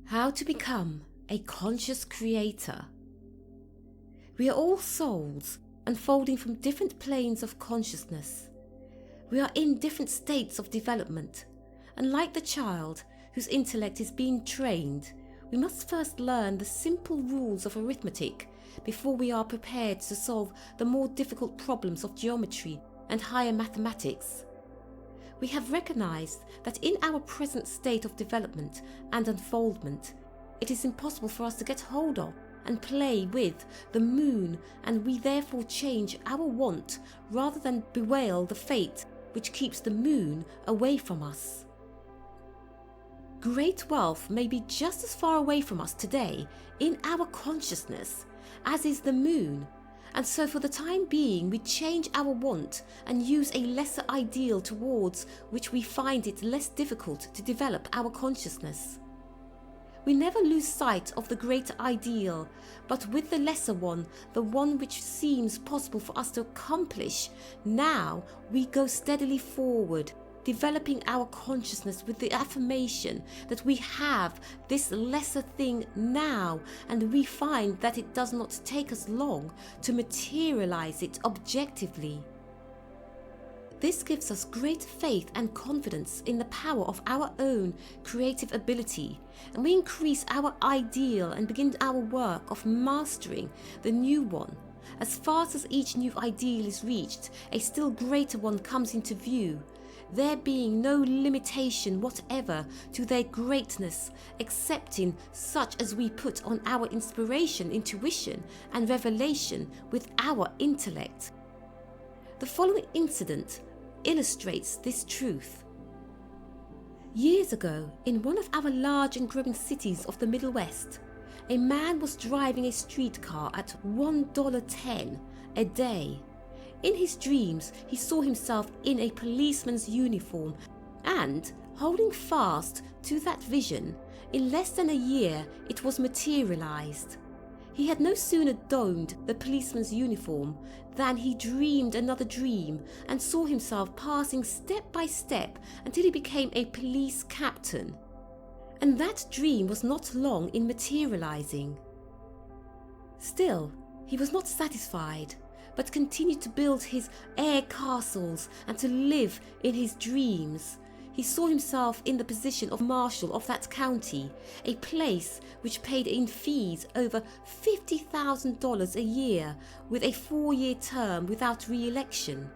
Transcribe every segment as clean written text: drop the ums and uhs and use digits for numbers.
How to become a conscious creator. We are all souls unfolding from different planes of consciousness. We are in different states of development, and like the child whose intellect is being trained, we must first learn the simple rules of arithmetic before we are prepared to solve the more difficult problems of geometry and higher mathematics. We have recognized that in our present state of development and unfoldment, it is impossible for us to get hold of and play with the moon, and we therefore change our want rather than bewail the fate which keeps the moon away from us. Great wealth may be just as far away from us today in our consciousness as is the moon, and so for the time being we change our want and use a lesser ideal towards which we find it less difficult to develop our consciousness. We never lose sight of the greater ideal, but with the lesser one, the one which seems possible for us to accomplish, now we go steadily forward, developing our consciousness with the affirmation that we have this lesser thing now, and we find that it does not take us long to materialize it objectively. This gives us great faith and confidence in the power of our own creative ability, and we increase our ideal and begin our work of mastering the new one. As fast as each new ideal is reached, a still greater one comes into view, there being no limitation whatever to their greatness, excepting such as we put on our inspiration, intuition, and revelation with our intellect. The following incident illustrates this truth. Years ago, in one of our large and growing cities of the Middle West, a man was driving a streetcar at $1.10 a day. In his dreams, he saw himself in a policeman's uniform, and, holding fast to that vision, in less than a year it was materialized. He had no sooner donned the policeman's uniform than he dreamed another dream and saw himself passing step by step until he became a police captain. And that dream was not long in materializing. Still, he was not satisfied, but continued to build his air castles and to live in his dreams. He saw himself in the position of marshal of that county, a place which paid in fees over $50,000 a year with a 4-year term without re-election.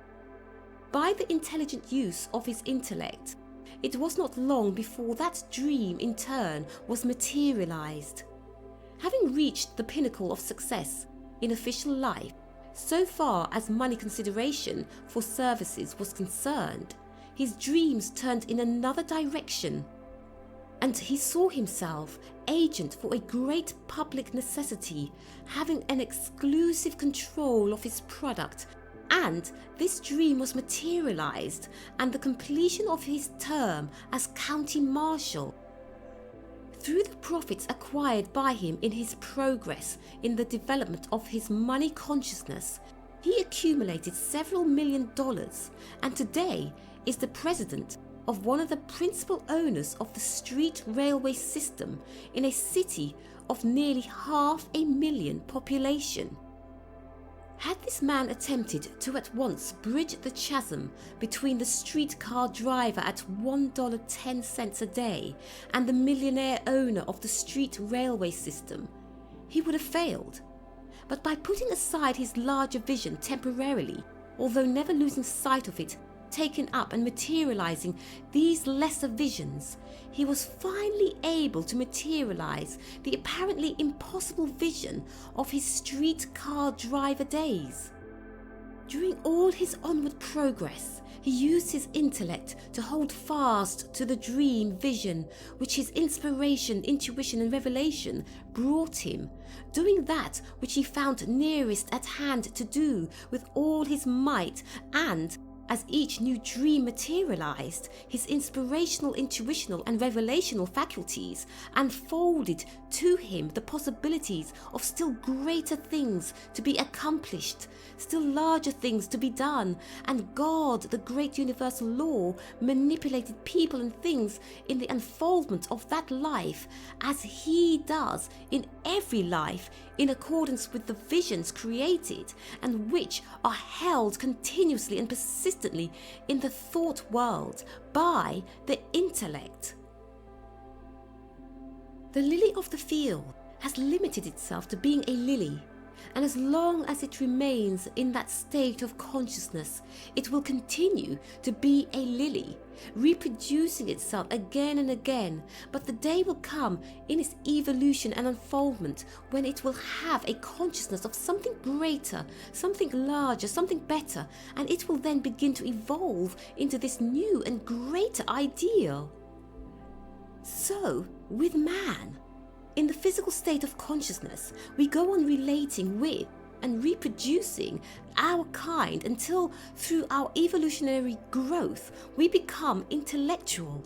By the intelligent use of his intellect, it was not long before that dream in turn was materialized. Having reached the pinnacle of success in official life, so far as money consideration for services was concerned, his dreams turned in another direction, and he saw himself agent for a great public necessity, having an exclusive control of his product, and this dream was materialized and the completion of his term as county marshal. Through the profits acquired by him in his progress in the development of his money consciousness, he accumulated several $1,000,000 and today is the president of one of the principal owners of the street railway system in a city of nearly 500,000 population. Had this man attempted to at once bridge the chasm between the streetcar driver at $1.10 a day and the millionaire owner of the street railway system, he would have failed. But by putting aside his larger vision temporarily, although never losing sight of it, taken up and materializing these lesser visions, he was finally able to materialize the apparently impossible vision of his streetcar driver days. During all his onward progress, he used his intellect to hold fast to the dream vision which his inspiration, intuition and revelation brought him, doing that which he found nearest at hand to do with all his might, and As each new dream materialized, his inspirational, intuitional, and revelational faculties unfolded to him the possibilities of still greater things to be accomplished, still larger things to be done, and God, the great universal law, manipulated people and things in the unfoldment of that life, as he does in every life, in accordance with the visions created and which are held continuously and persistently in the thought world by the intellect. The lily of the field has limited itself to being a lily, and as long as it remains in that state of consciousness, it will continue to be a lily, reproducing itself again and again. But the day will come in its evolution and unfoldment when it will have a consciousness of something greater, something larger, something better, and it will then begin to evolve into this new and greater ideal. So, with man, in the physical state of consciousness, we go on relating with and reproducing our kind until through our evolutionary growth we become intellectual.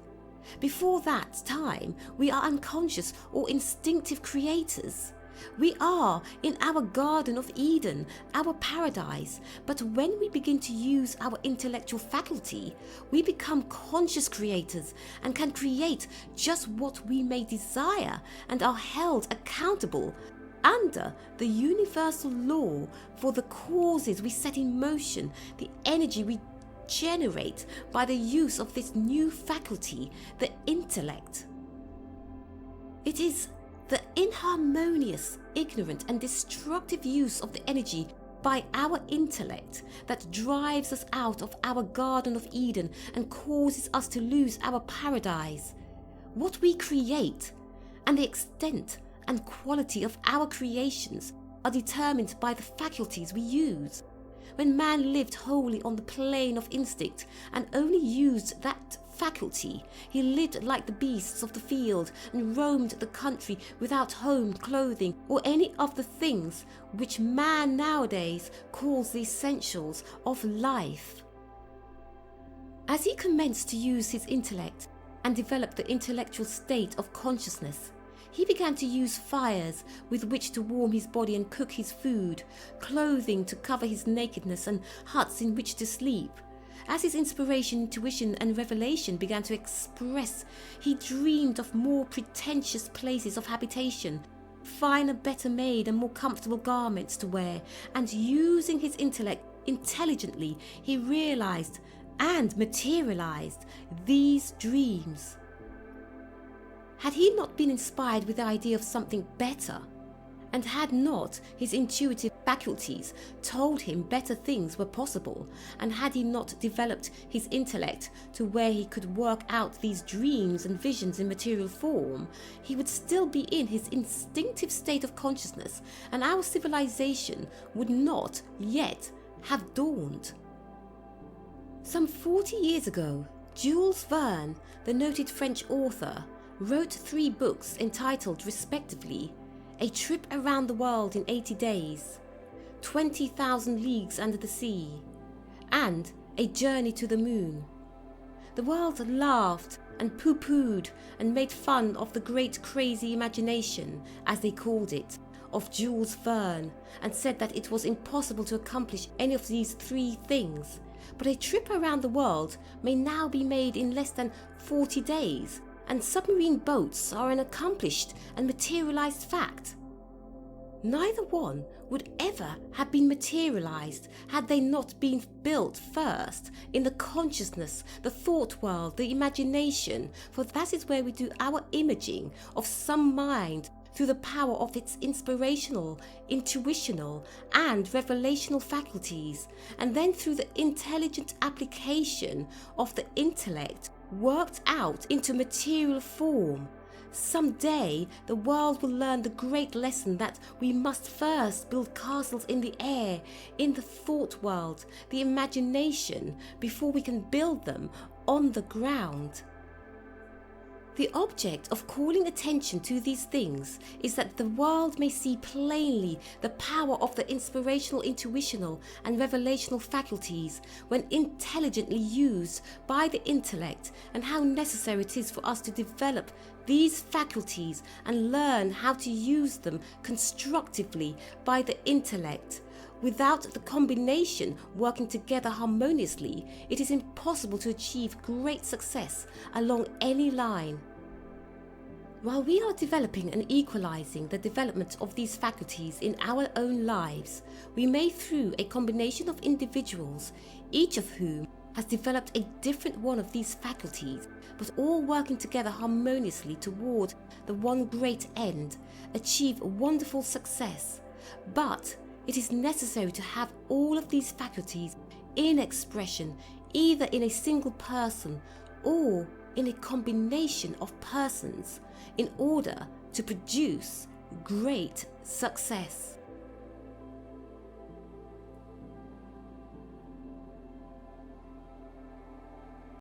Before that time, we are unconscious or instinctive creators. We are in our Garden of Eden, our paradise, but when we begin to use our intellectual faculty, we become conscious creators and can create just what we may desire and are held accountable under the universal law for the causes we set in motion, the energy we generate by the use of this new faculty, the intellect. It is the inharmonious, ignorant, and destructive use of the energy by our intellect that drives us out of our Garden of Eden and causes us to lose our paradise. What we create and the extent and quality of our creations are determined by the faculties we use. When man lived wholly on the plane of instinct and only used that faculty, he lived like the beasts of the field and roamed the country without home, clothing, or any of the things which man nowadays calls the essentials of life. As he commenced to use his intellect and develop the intellectual state of consciousness, he began to use fires with which to warm his body and cook his food, clothing to cover his nakedness, and huts in which to sleep. As his inspiration, intuition, and revelation began to express, he dreamed of more pretentious places of habitation, finer, better made, and more comfortable garments to wear, and using his intellect intelligently, he realized and materialized these dreams. Had he not been inspired with the idea of something better, and had not his intuitive faculties told him better things were possible, and had he not developed his intellect to where he could work out these dreams and visions in material form, he would still be in his instinctive state of consciousness, and our civilization would not yet have dawned. Some 40 years ago, Jules Verne, the noted French author, wrote 3 books entitled respectively A Trip Around the World in 80 Days, 20,000 Leagues Under the Sea, and A Journey to the Moon. The world laughed and pooh-poohed and made fun of the great crazy imagination, as they called it, of Jules Verne, and said that it was impossible to accomplish any of these 3 things. But a trip around the world may now be made in less than 40 days, and submarine boats are an accomplished and materialized fact. Neither one would ever have been materialized had they not been built first in the consciousness, the thought world, the imagination, for that is where we do our imaging of some mind through the power of its inspirational, intuitional, and revelational faculties, and then through the intelligent application of the intellect worked out into material form. Someday the world will learn the great lesson that we must first build castles in the air, in the thought world, the imagination, before we can build them on the ground. The object of calling attention to these things is that the world may see plainly the power of the inspirational, intuitional, and revelational faculties when intelligently used by the intellect, and how necessary it is for us to develop these faculties and learn how to use them constructively by the intellect. Without the combination working together harmoniously, it is impossible to achieve great success along any line. While we are developing and equalizing the development of these faculties in our own lives, we may, through a combination of individuals, each of whom has developed a different one of these faculties, but all working together harmoniously toward the one great end, achieve wonderful success. But it is necessary to have all of these faculties in expression, either in a single person or in a combination of persons, in order to produce great success.